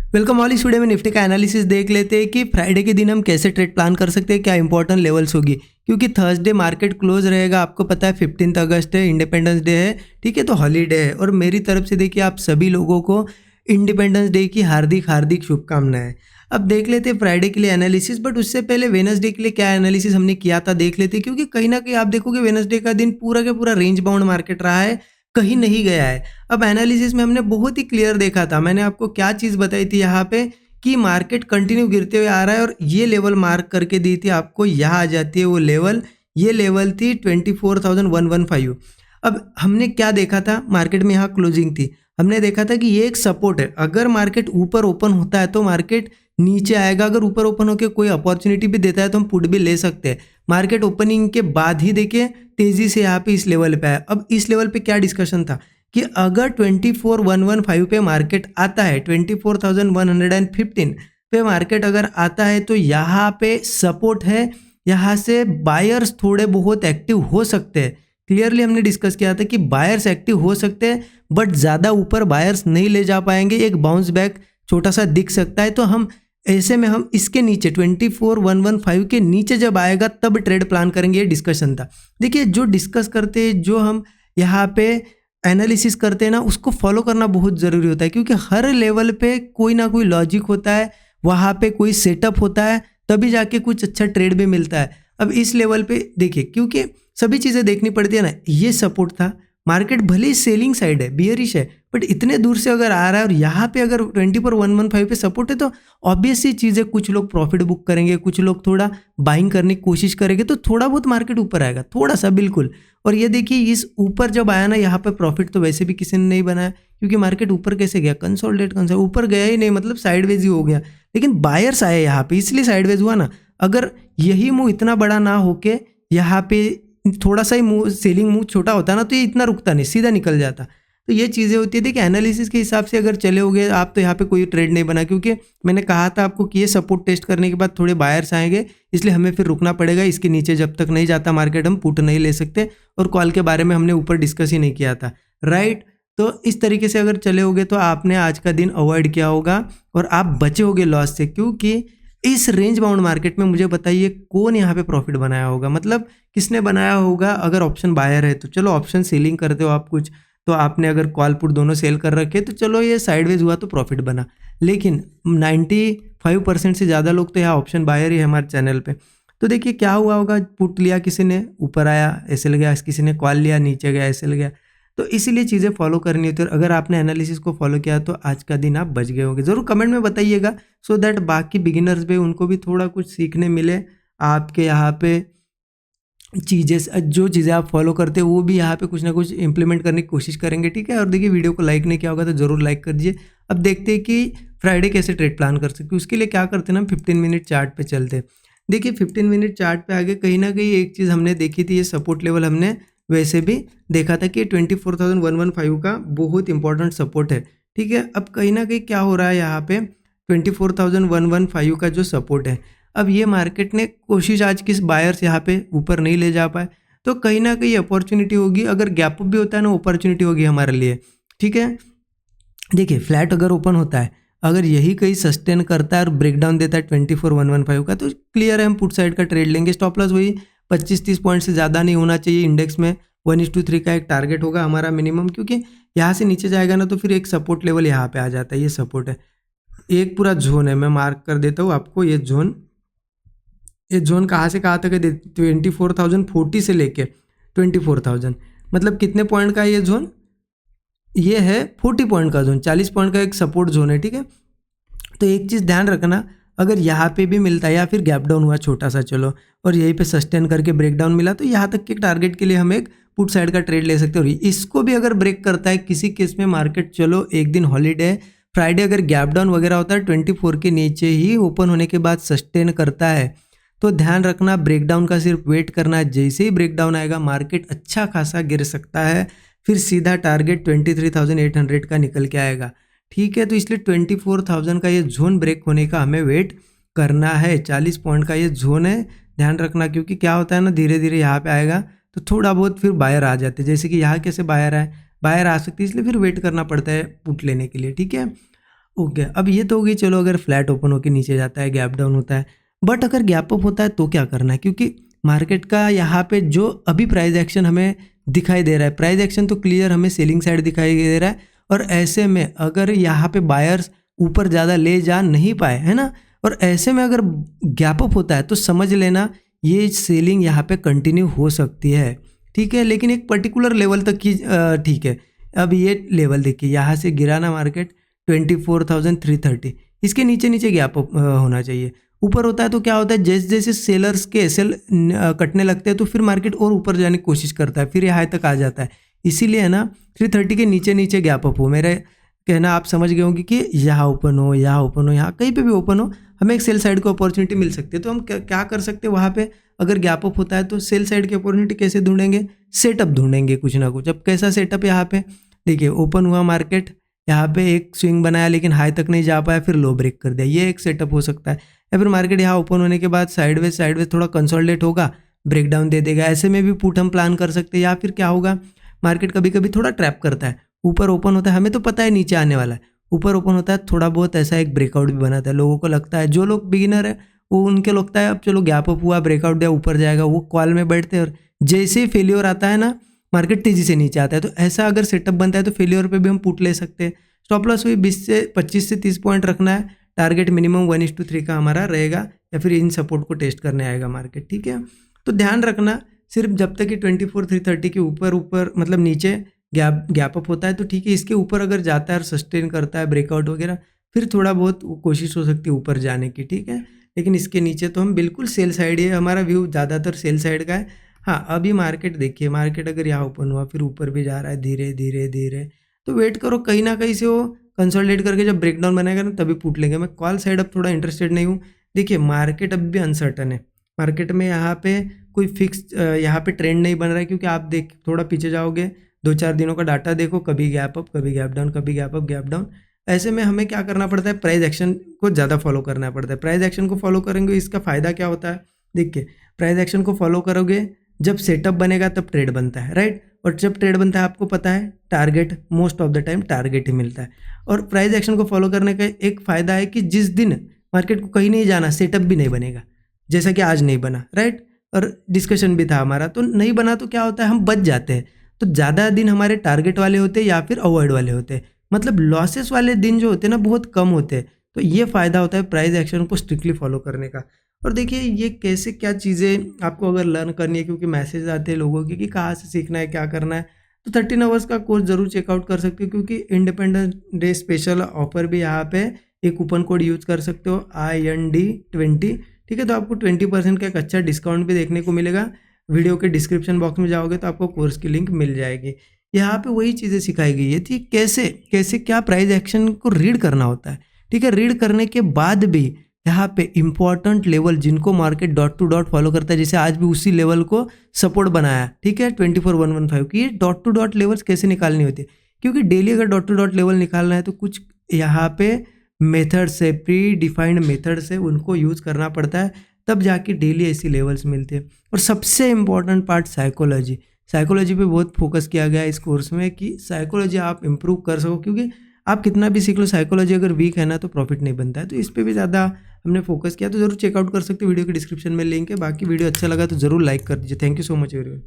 Welcome all. इस video में Nifty का एनालिसिस देख लेते हैं कि फ्राइडे के दिन हम कैसे ट्रेड प्लान कर सकते हैं, क्या इंपॉर्टेंट लेवल्स होगी। क्योंकि थर्सडे मार्केट क्लोज रहेगा, आपको पता है 15 अगस्त है, इंडिपेंडेंस डे है, ठीक है, तो हॉलीडे है। और मेरी तरफ से देखिए आप सभी लोगों को इंडिपेंडेंस डे की हार्दिक हार्दिक शुभकामनाएं। अब देख लेते हैं फ्राइडे के लिए एनालिसिस, बट उससे पहले वेडनेसडे के लिए क्या एनालिसिस हमने किया था देख लेते हैं। क्योंकि कहीं ना कहीं आप देखोगे वेडनेसडे का दिन पूरा का पूरा रेंज बाउंड मार्केट रहा है, कहीं नहीं गया है। अब एनालिसिस में हमने बहुत ही क्लियर देखा था, मैंने आपको क्या चीज़ बताई थी यहाँ पे कि मार्केट कंटिन्यू गिरते हुए आ रहा है और ये लेवल मार्क करके दी थी आपको, यहाँ आ जाती है वो लेवल। ये लेवल थी 24,115। अब हमने क्या देखा था, मार्केट में यहाँ क्लोजिंग थी, हमने देखा था कि ये एक सपोर्ट है। अगर मार्केट ऊपर ओपन होता है तो मार्केट नीचे आएगा, अगर ऊपर ओपन होकर कोई अपॉर्चुनिटी भी देता है तो हम पुट भी ले सकते हैं। मार्केट ओपनिंग के बाद ही देखिए तेजी से यहाँ पे इस लेवल पे आया। अब इस लेवल पे क्या डिस्कशन था कि अगर 24,115 पे मार्केट आता है, 24,115 पे मार्केट अगर आता है तो यहाँ पे सपोर्ट है, यहाँ से बायर्स थोड़े बहुत एक्टिव हो सकते हैं। क्लियरली हमने डिस्कस किया था कि बायर्स एक्टिव हो सकते हैं, बट ज़्यादा ऊपर बायर्स नहीं ले जा पाएंगे, एक बाउंस बैक छोटा सा दिख सकता है। तो हम ऐसे में हम इसके नीचे 24,115 के नीचे जब आएगा तब ट्रेड प्लान करेंगे, ये डिस्कशन था। देखिए जो डिस्कस करते हैं, जो हम यहाँ पे एनालिसिस करते हैं ना, उसको फॉलो करना बहुत ज़रूरी होता है। क्योंकि हर लेवल पे कोई ना कोई लॉजिक होता है, वहाँ पे कोई सेटअप होता है, तभी जाके कुछ अच्छा ट्रेड भी मिलता है। अब इस लेवल पे देखिए, क्योंकि सभी चीज़ें देखनी पड़ती है ना, ये सपोर्ट था, मार्केट भले ही सेलिंग साइड है, बियरिश है, बट इतने दूर से अगर आ रहा है और यहाँ पे अगर 24,115 पे सपोर्ट है तो ऑब्वियस सी चीज़ है, कुछ लोग प्रॉफिट बुक करेंगे, कुछ लोग थोड़ा बाइंग करने की कोशिश करेंगे, तो थोड़ा बहुत मार्केट ऊपर आएगा, थोड़ा सा बिल्कुल। और ये देखिए इस ऊपर जब आया ना, यहाँ पे प्रॉफिट तो वैसे भी किसी ने नहीं बनाया, क्योंकि मार्केट ऊपर कैसे गया, कंसोलिडेट ऊपर गया ही नहीं, मतलब साइडवेज ही हो गया। लेकिन बायर्स आए यहाँ पे, इसलिए साइडवेज हुआ ना। अगर यही मूव इतना बड़ा ना होके यहाँ पे थोड़ा सा ही मूव, सेलिंग मूव छोटा होता ना, तो ये इतना रुकता नहीं, सीधा निकल जाता। तो ये चीज़ें होती है। देखिए एनालिसिस के हिसाब से अगर चले होगे आप तो यहाँ पे कोई ट्रेड नहीं बना, क्योंकि मैंने कहा था आपको कि ये सपोर्ट टेस्ट करने के बाद थोड़े बायर्स आएंगे, इसलिए हमें फिर रुकना पड़ेगा। इसके नीचे जब तक नहीं जाता मार्केट हम पुट नहीं ले सकते, और कॉल के बारे में हमने ऊपर डिस्कस ही नहीं किया था, राइट। तो इस तरीके से अगर चले होगे तो आपने आज का दिन अवॉइड किया होगा और आप बचे होगे लॉस से। क्योंकि इस रेंज बाउंड मार्केट में मुझे बताइए कौन यहाँ पे प्रॉफिट बनाया होगा, मतलब किसने बनाया होगा। अगर ऑप्शन बायर है तो चलो ऑप्शन सेलिंग करते हो आप कुछ, तो आपने अगर कॉल पुट दोनों सेल कर रखे तो चलो ये साइडवेज हुआ तो प्रॉफिट बना। लेकिन 95% से ज़्यादा लोग तो यहाँ ऑप्शन बायर ही है हमारे चैनल पे। तो देखिए क्या हुआ होगा, पुट लिया किसी ने, ऊपर आया ऐसे लग गया, किसी ने कॉल लिया नीचे गया ऐसे लग गया। तो इसीलिए चीज़ें फॉलो करनी होती है। और अगर आपने एनालिसिस को फॉलो किया तो आज का दिन आप बच गए होंगे। ज़रूर कमेंट में बताइएगा, सो दैट बाकी बिगिनर्स भी उनको भी थोड़ा कुछ सीखने मिले। आपके यहाँ पे चीज़ें, जो चीज़ें आप फॉलो करते हो वो भी यहाँ पे कुछ ना कुछ इंप्लीमेंट करने की कोशिश करेंगे, ठीक है। और देखिए वीडियो को लाइक नहीं किया होगा तो ज़रूर लाइक कर दीजिए। अब देखते हैं कि फ्राइडे कैसे ट्रेड प्लान कर सकते हैं। उसके लिए क्या करते हैं ना, 15 मिनट चार्ट पे चलते हैं। देखिए 15 मिनट चार्ट पे आगे कहीं ना कहीं एक चीज़ हमने देखी थी, ये सपोर्ट लेवल हमने वैसे भी देखा था कि 24,115 का बहुत इंपॉर्टेंट सपोर्ट है, ठीक है। अब कहीं ना कहीं क्या हो रहा है यहाँ पे, 24,115 का जो सपोर्ट है, अब ये मार्केट ने कोशिश आज किस बायर्स यहाँ पे ऊपर नहीं ले जा पाए, तो कहीं ना कहीं अपॉर्चुनिटी होगी। अगर गैप अप भी होता है ना, अपॉर्चुनिटी होगी हमारे लिए, ठीक है। देखिए फ्लैट अगर ओपन होता है, अगर यही कहीं सस्टेन करता है और ब्रेकडाउन देता है 24,115 का, तो क्लियर है हम पुट साइड का ट्रेड लेंगे। स्टॉप लॉस वही 25-30 पॉइंट से ज़्यादा नहीं होना चाहिए। इंडेक्स में 1:3 का एक टारगेट होगा हमारा मिनिमम, क्योंकि यहाँ से नीचे जाएगा ना तो फिर एक सपोर्ट लेवल यहाँ पे आ जाता है। ये सपोर्ट है, एक पूरा जोन है, मैं मार्क कर देता हूँ आपको। ये जोन कहाँ से कहाँ तक है, 24,040 से लेके 24,000, मतलब कितने पॉइंट का है ये जोन, ये है 40 पॉइंट का जोन, 40 पॉइंट का एक सपोर्ट जोन है, ठीक है। तो एक चीज़ ध्यान रखना, अगर यहाँ पे भी मिलता है या फिर गैप डाउन हुआ छोटा सा चलो, और यहीं पे सस्टेन करके ब्रेक डाउन मिला, तो यहाँ तक के टारगेट के लिए हम एक पुट साइड का ट्रेड ले सकते हैं। और इसको भी अगर ब्रेक करता है किसी केस में मार्केट, चलो एक दिन हॉलीडे, फ्राइडे अगर गैप डाउन वगैरह होता है 24 के नीचे ही ओपन होने के बाद सस्टेन करता है, तो ध्यान रखना ब्रेकडाउन का सिर्फ वेट करना है। जैसे ही ब्रेकडाउन आएगा मार्केट अच्छा खासा गिर सकता है, फिर सीधा टारगेट 23,800 का निकल के आएगा, ठीक है। तो इसलिए 24,000 का ये जोन ब्रेक होने का हमें वेट करना है। 40 पॉइंट का ये जोन है, ध्यान रखना। क्योंकि क्या होता है ना, धीरे धीरे यहाँ पे आएगा तो थोड़ा बहुत फिर बायर आ जाते हैं, जैसे कि यहाँ कैसे बायर आए, बायर आ सकती है, इसलिए फिर वेट करना पड़ता है पुट लेने के लिए, ठीक है। ओके, अब ये तो होगी चलो अगर फ्लैट ओपन होकर नीचे जाता है, गैप डाउन होता है, बट अगर गैप अप होता है तो क्या करना है? क्योंकि मार्केट का यहाँ पे जो अभी प्राइस एक्शन हमें दिखाई दे रहा है, प्राइस एक्शन तो क्लियर हमें सेलिंग साइड दिखाई दे रहा है, और ऐसे में अगर यहाँ पे बायर्स ऊपर ज़्यादा ले जा नहीं पाए, है ना, और ऐसे में अगर गैप अप होता है तो समझ लेना ये सेलिंग यहाँ पे कंटिन्यू हो सकती है, ठीक है, लेकिन एक पर्टिकुलर लेवल तक की, ठीक है। अब ये लेवल देखिए, यहाँ से गिरा ना मार्केट 24,330, इसके नीचे नीचे गैप अप होना चाहिए। ऊपर होता है तो क्या होता है, जैसे जैसे सेलर्स के एसएल कटने लगते हैं तो फिर मार्केट और ऊपर जाने की कोशिश करता है, फिर ये हाई तक आ जाता है। इसीलिए है ना 330 के नीचे नीचे गैप अप हो, मेरे कहना आप समझ गए होंगे कि यहाँ ओपन हो, यहाँ ओपन हो, यहाँ कहीं पे भी ओपन हो, हमें एक सेल साइड को अपॉर्चुनिटी मिल सकती है। तो हम क्या कर सकते हैं वहाँ पे, अगर गैप अप होता है तो सेल साइड की अपॉर्चुनिटी कैसे ढूंढेंगे? सेटअप ढूंढेंगे कुछ ना कुछ। अब कैसा सेटअप? यहाँ पे देखिए ओपन हुआ मार्केट, यहाँ पे एक स्विंग बनाया लेकिन हाई तक नहीं जा पाया, फिर लो ब्रेक कर दिया, ये एक सेटअप हो सकता है। या फिर मार्केट यहाँ ओपन होने के बाद साइडवेज थोड़ा कंसोलिडेट होगा, ब्रेक डाउन दे देगा, ऐसे में भी पुट हम प्लान कर सकते हैं। या फिर क्या होगा, मार्केट कभी कभी थोड़ा ट्रैप करता है, ऊपर ओपन होता है, हमें तो पता है नीचे आने वाला है, ऊपर ओपन होता है, थोड़ा बहुत ऐसा एक ब्रेकआउट भी बनाता है। लोगों को लगता है, जो लोग बिगिनर है वो उनके लगता है अब चलो गैप अप हुआ, ब्रेकआउट दिया, ऊपर जाएगा, वो कॉल में बैठते हैं, और जैसे ही फेलियर आता है ना, मार्केट तेजी से नीचे आता है। तो ऐसा अगर सेटअप बनता है तो फेलियर पे भी हम पुट ले सकते हैं। स्टॉप लॉस हुई 25 से 30 पॉइंट रखना है, टारगेट मिनिमम 1:3 का हमारा रहेगा, या फिर इन सपोर्ट को टेस्ट करने आएगा मार्केट, ठीक है। तो ध्यान रखना, सिर्फ जब तक कि 24,330 के ऊपर मतलब नीचे गैप अप होता है तो ठीक है, इसके ऊपर अगर जाता है और सस्टेन करता है ब्रेकआउट वगैरह, फिर थोड़ा बहुत कोशिश हो सकती है ऊपर जाने की, ठीक है। लेकिन इसके नीचे तो हम बिल्कुल सेल साइड, ये हमारा व्यू ज़्यादातर सेल साइड का है। हाँ, अभी मार्केट देखिए, मार्केट अगर यहाँ ओपन हुआ फिर ऊपर भी जा रहा है धीरे धीरे धीरे, तो वेट करो कहीं ना कहीं से वो कंसोलिडेट करके जब ब्रेकडाउन बनाएगा ना तभी पुट लेंगे। मैं कॉल साइड अब थोड़ा इंटरेस्टेड नहीं हूँ। देखिए मार्केट अब भी अनसर्टन है, मार्केट में यहाँ पे कोई फिक्स यहाँ पे ट्रेंड नहीं बन रहा है, क्योंकि आप देख थोड़ा पीछे जाओगे, 2-4 दिनों का डाटा देखो, कभी गैप अप, कभी गैप डाउन, कभी गैप अप, गैप डाउन। ऐसे में हमें क्या करना पड़ता है, प्राइस एक्शन को ज़्यादा फॉलो करना पड़ता है। प्राइस एक्शन को फॉलो करेंगे, इसका फ़ायदा क्या होता है, देखिए प्राइस एक्शन को फॉलो करोगे, जब सेटअप बनेगा तब ट्रेड बनता है, राइट। और जब ट्रेड बनता है आपको पता है target, most of the time target ही मिलता है। और प्राइस एक्शन को फॉलो करने का एक फ़ायदा है कि जिस दिन मार्केट को कहीं नहीं जाना, सेटअप भी नहीं बनेगा, जैसा कि आज नहीं बना, राइट। और डिस्कशन भी था हमारा, तो नहीं बना तो क्या होता है, हम बच जाते हैं। तो ज़्यादा दिन हमारे टारगेट वाले होते हैं या फिर अवॉइड वाले होते हैं, मतलब लॉसेस वाले दिन जो होते हैं ना बहुत कम होते हैं। तो ये फ़ायदा होता है प्राइस एक्शन को स्ट्रिक्टली फॉलो करने का। और देखिए ये कैसे क्या चीज़ें आपको अगर लर्न करनी है, क्योंकि मैसेज आते हैं लोगों के कि कहाँ से सीखना है, क्या करना है, तो 13 आवर्स का कोर्स जरूर चेकआउट कर सकते हो, क्योंकि इंडिपेंडेंस डे स्पेशल ऑफर भी यहाँ पे एक कूपन कोड यूज़ कर सकते हो IND20, ठीक है। तो आपको 20% का एक अच्छा डिस्काउंट भी देखने को मिलेगा। वीडियो के डिस्क्रिप्शन बॉक्स में जाओगे तो आपको कोर्स की लिंक मिल जाएगी। यहाँ पे वही चीज़ें सिखाई गई है थी, कैसे क्या प्राइस एक्शन को रीड करना होता है, ठीक है। रीड करने के बाद भी यहाँ पे इंपॉर्टेंट लेवल जिनको market dot to dot follow करता है, जैसे आज भी उसी लेवल को सपोर्ट बनाया, ठीक है, 24,115 की। ये डॉट टू डॉट लेवल्स कैसे निकालनी होती है, क्योंकि डेली अगर डॉट टू डॉट लेवल निकालना है तो कुछ यहाँ पे मेथड्स है, प्री डिफाइंड मेथड्स है, उनको यूज़ करना पड़ता है, तब जाके डेली ऐसी लेवल्स मिलते हैं। और सबसे इम्पॉर्टेंट पार्ट साइकोलॉजी पे बहुत फोकस किया गया है इस कोर्स में, कि साइकोलॉजी आप इम्प्रूव कर सको, क्योंकि आप कितना भी सीख लो, साइकोलॉजी अगर वीक है ना तो प्रॉफिट नहीं बनता है। तो इस पर भी ज़्यादा हमने फोकस किया, तो जरूर चेकआउट कर सकते हो, वीडियो के डिस्क्रिप्शन में लिंक है। बाकी वीडियो अच्छा लगा तो जरूर लाइक कर दीजिए। Thank you so much everyone.